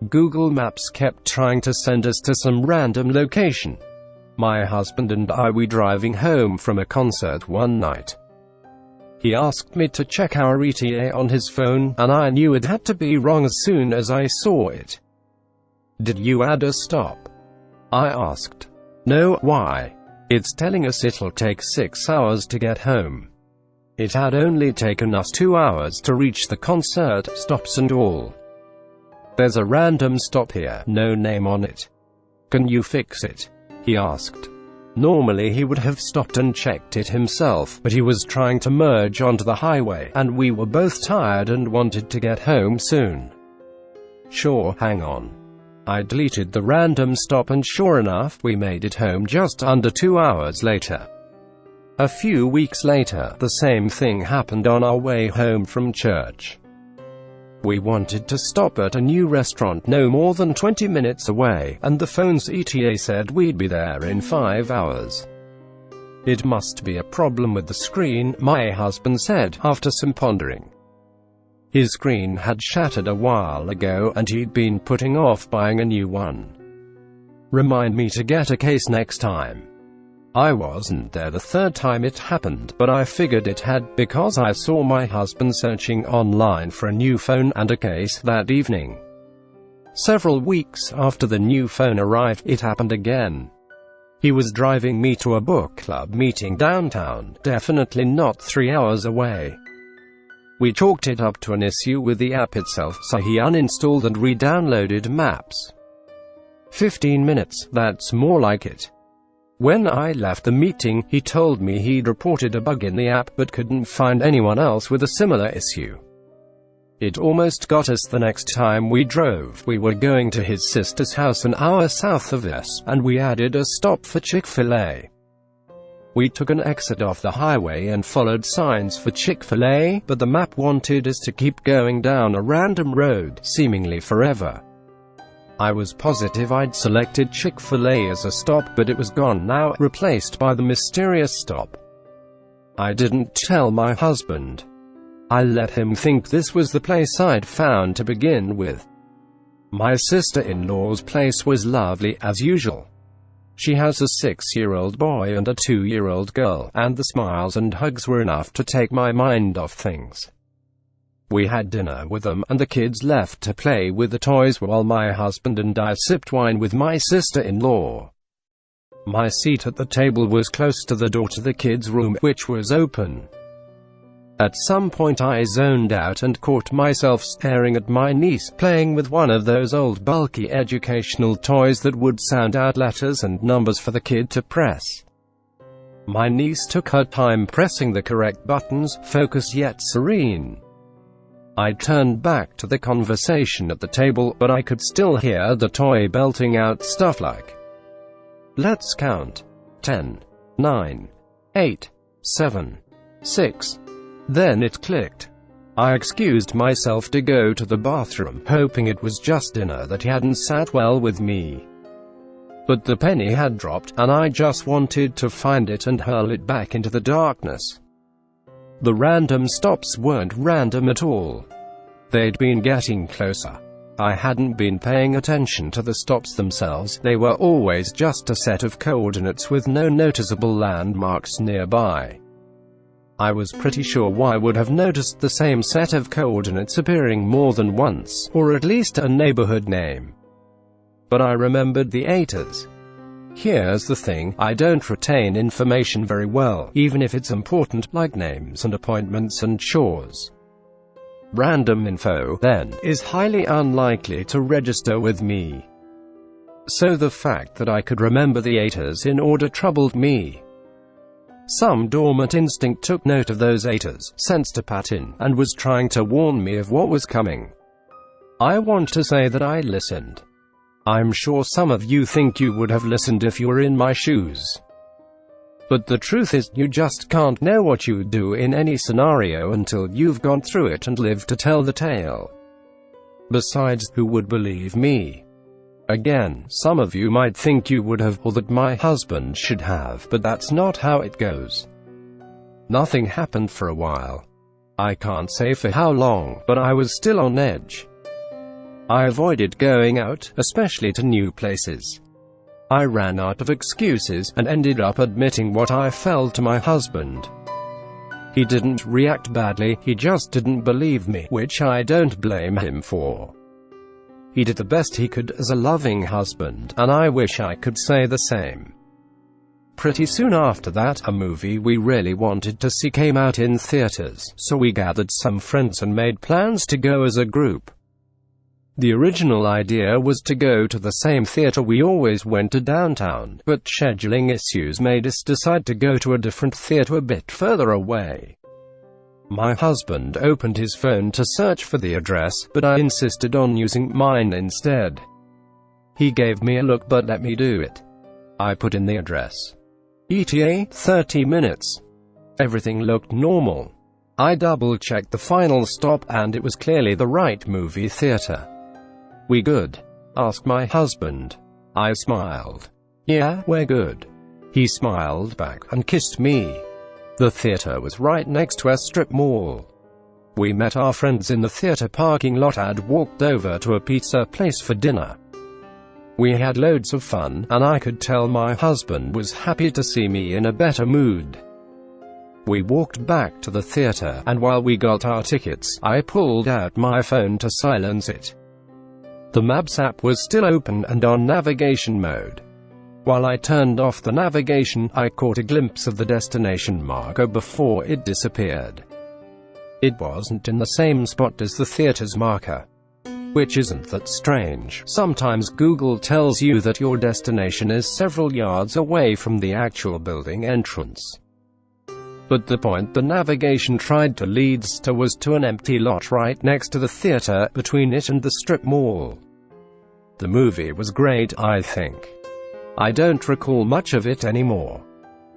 Google Maps kept trying to send us to some random location. My husband and I were driving home from a concert one night. He asked me to check our ETA on his phone, and I knew it had to be wrong as soon as I saw it. "Did you add a stop?" I asked. "No, why? It's telling us it'll take 6 hours to get home." It had only taken us 2 hours to reach the concert, stops and all. "There's a random stop here, no name on it. Can you fix it?" he asked. Normally he would have stopped and checked it himself, but he was trying to merge onto the highway, and we were both tired and wanted to get home soon. "Sure, hang on." I deleted the random stop, and sure enough, we made it home just under 2 hours later. A few weeks later, the same thing happened on our way home from church. We wanted to stop at a new restaurant no more than 20 minutes away, and the phone's ETA said we'd be there in 5 hours. "It must be a problem with the screen," my husband said, after some pondering. His screen had shattered a while ago, and he'd been putting off buying a new one. "Remind me to get a case next time." I wasn't there the third time it happened, but I figured it had, because I saw my husband searching online for a new phone and a case that evening. Several weeks after the new phone arrived, it happened again. He was driving me to a book club meeting downtown, definitely not 3 hours away. We chalked it up to an issue with the app itself, so he uninstalled and re-downloaded Maps. 15 minutes, that's more like it. When I left the meeting, he told me he'd reported a bug in the app, but couldn't find anyone else with a similar issue. It almost got us the next time we drove. We were going to his sister's house an hour south of us, and we added a stop for Chick-fil-A. We took an exit off the highway and followed signs for Chick-fil-A, but the map wanted us to keep going down a random road, seemingly forever. I was positive I'd selected Chick-fil-A as a stop, but it was gone now, replaced by the mysterious stop. I didn't tell my husband. I let him think this was the place I'd found to begin with. My sister-in-law's place was lovely, as usual. She has a 6-year-old boy and a 2-year-old girl, and the smiles and hugs were enough to take my mind off things. We had dinner with them, and the kids left to play with the toys while my husband and I sipped wine with my sister-in-law. My seat at the table was close to the door to the kids' room, which was open. At some point I zoned out and caught myself staring at my niece, playing with one of those old bulky educational toys that would sound out letters and numbers for the kid to press. My niece took her time pressing the correct buttons, focused yet serene. I turned back to the conversation at the table, but I could still hear the toy belting out stuff like, "Let's count. 10, 9, 8, 7, 6. Then it clicked. I excused myself to go to the bathroom, hoping it was just dinner that hadn't sat well with me. But the penny had dropped, and I just wanted to find it and hurl it back into the darkness. The random stops weren't random at all. They'd been getting closer. I hadn't been paying attention to the stops themselves. They were always just a set of coordinates with no noticeable landmarks nearby. I was pretty sure I would have noticed the same set of coordinates appearing more than once, or at least a neighborhood name. But I remembered the 8s. Here's the thing, I don't retain information very well, even if it's important, like names and appointments and chores. Random info, then, is highly unlikely to register with me. So the fact that I could remember the 8s in order troubled me. Some dormant instinct took note of those 8s, sensed a pattern, and was trying to warn me of what was coming. I want to say that I listened. I'm sure some of you think you would have listened if you were in my shoes. But the truth is, you just can't know what you do in any scenario until you've gone through it and lived to tell the tale. Besides, who would believe me? Again, some of you might think you would have, or that my husband should have, but that's not how it goes. Nothing happened for a while. I can't say for how long, but I was still on edge. I avoided going out, especially to new places. I ran out of excuses, and ended up admitting what I felt to my husband. He didn't react badly, he just didn't believe me, which I don't blame him for. He did the best he could as a loving husband, and I wish I could say the same. Pretty soon after that, a movie we really wanted to see came out in theaters, so we gathered some friends and made plans to go as a group. The original idea was to go to the same theater we always went to downtown, but scheduling issues made us decide to go to a different theater a bit further away. My husband opened his phone to search for the address, but I insisted on using mine instead. He gave me a look but let me do it. I put in the address. ETA, 30 minutes. Everything looked normal. I double-checked the final stop and it was clearly the right movie theater. "We good?" asked my husband. I smiled. "Yeah, we're good." He smiled back and kissed me. The theater was right next to a strip mall. We met our friends in the theater parking lot and walked over to a pizza place for dinner. We had loads of fun, and I could tell my husband was happy to see me in a better mood. We walked back to the theater, and while we got our tickets, I pulled out my phone to silence it. The Maps app was still open and on navigation mode. While I turned off the navigation, I caught a glimpse of the destination marker before it disappeared. It wasn't in the same spot as the theater's marker. Which isn't that strange. Sometimes Google tells you that your destination is several yards away from the actual building entrance. But the point the navigation tried to lead us to was to an empty lot right next to the theater, between it and the strip mall. The movie was great, I think. I don't recall much of it anymore.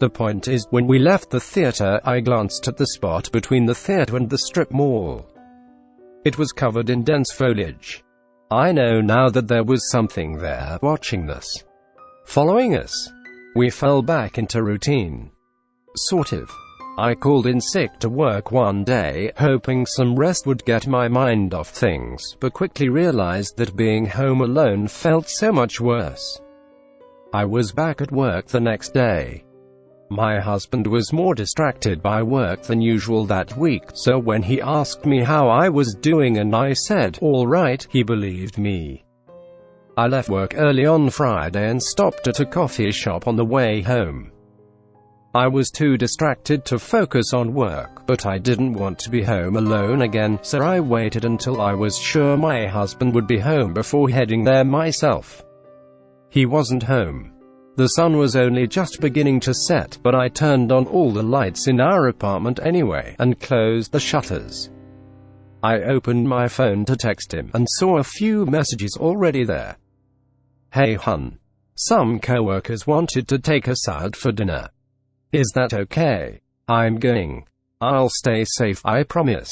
The point is, when we left the theater, I glanced at the spot between the theater and the strip mall. It was covered in dense foliage. I know now that there was something there, watching us. Following us. We fell back into routine. Sort of. I called in sick to work one day, hoping some rest would get my mind off things, but quickly realized that being home alone felt so much worse. I was back at work the next day. My husband was more distracted by work than usual that week, so when he asked me how I was doing and I said, "All right," he believed me. I left work early on Friday and stopped at a coffee shop on the way home. I was too distracted to focus on work, but I didn't want to be home alone again, so I waited until I was sure my husband would be home before heading there myself. He wasn't home. The sun was only just beginning to set, but I turned on all the lights in our apartment anyway, and closed the shutters. I opened my phone to text him, and saw a few messages already there. "Hey hun. Some coworkers wanted to take us out for dinner. Is that okay? I'm going. I'll stay safe, I promise."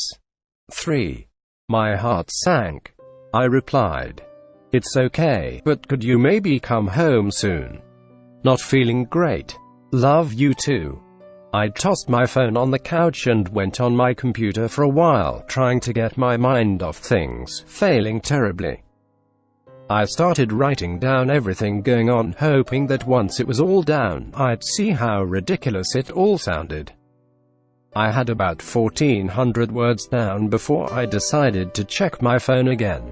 3. My heart sank. I replied, "It's okay, but could you maybe come home soon? Not feeling great. Love you too." I tossed my phone on the couch and went on my computer for a while, trying to get my mind off things, failing terribly. I started writing down everything going on, hoping that once it was all down, I'd see how ridiculous it all sounded. I had about 1,400 words down before I decided to check my phone again.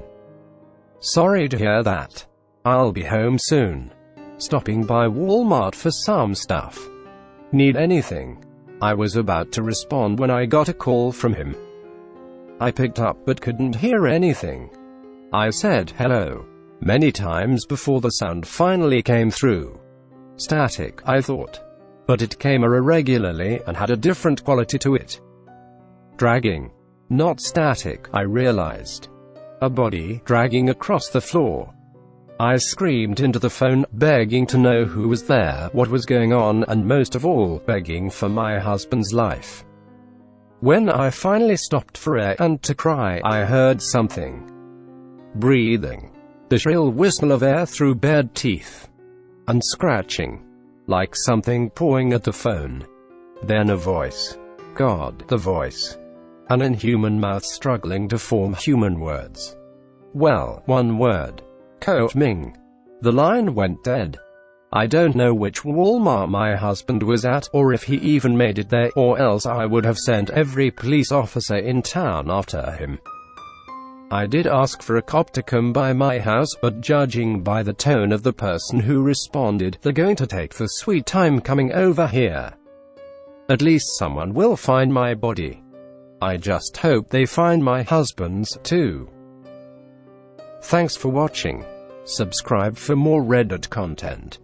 "Sorry to hear that. I'll be home soon. Stopping by Walmart for some stuff. Need anything?" I was about to respond when I got a call from him. I picked up but couldn't hear anything. I said hello many times before the sound finally came through. Static, I thought. But it came irregularly, and had a different quality to it. Dragging. Not static, I realized. A body dragging across the floor. I screamed into the phone, begging to know who was there, what was going on, and most of all, begging for my husband's life. When I finally stopped for air and to cry, I heard something. Breathing. The shrill whistle of air through bared teeth. And scratching. Like something pawing at the phone. Then a voice. God, the voice. An inhuman mouth struggling to form human words. Well, one word. Quote Ming. The line went dead. I don't know which Walmart my husband was at, or if he even made it there, or else I would have sent every police officer in town after him. I did ask for a cop to come by my house, but judging by the tone of the person who responded, they're going to take their sweet time coming over here. At least someone will find my body. I just hope they find my husband's, too. Thanks for watching. Subscribe for more Reddit content.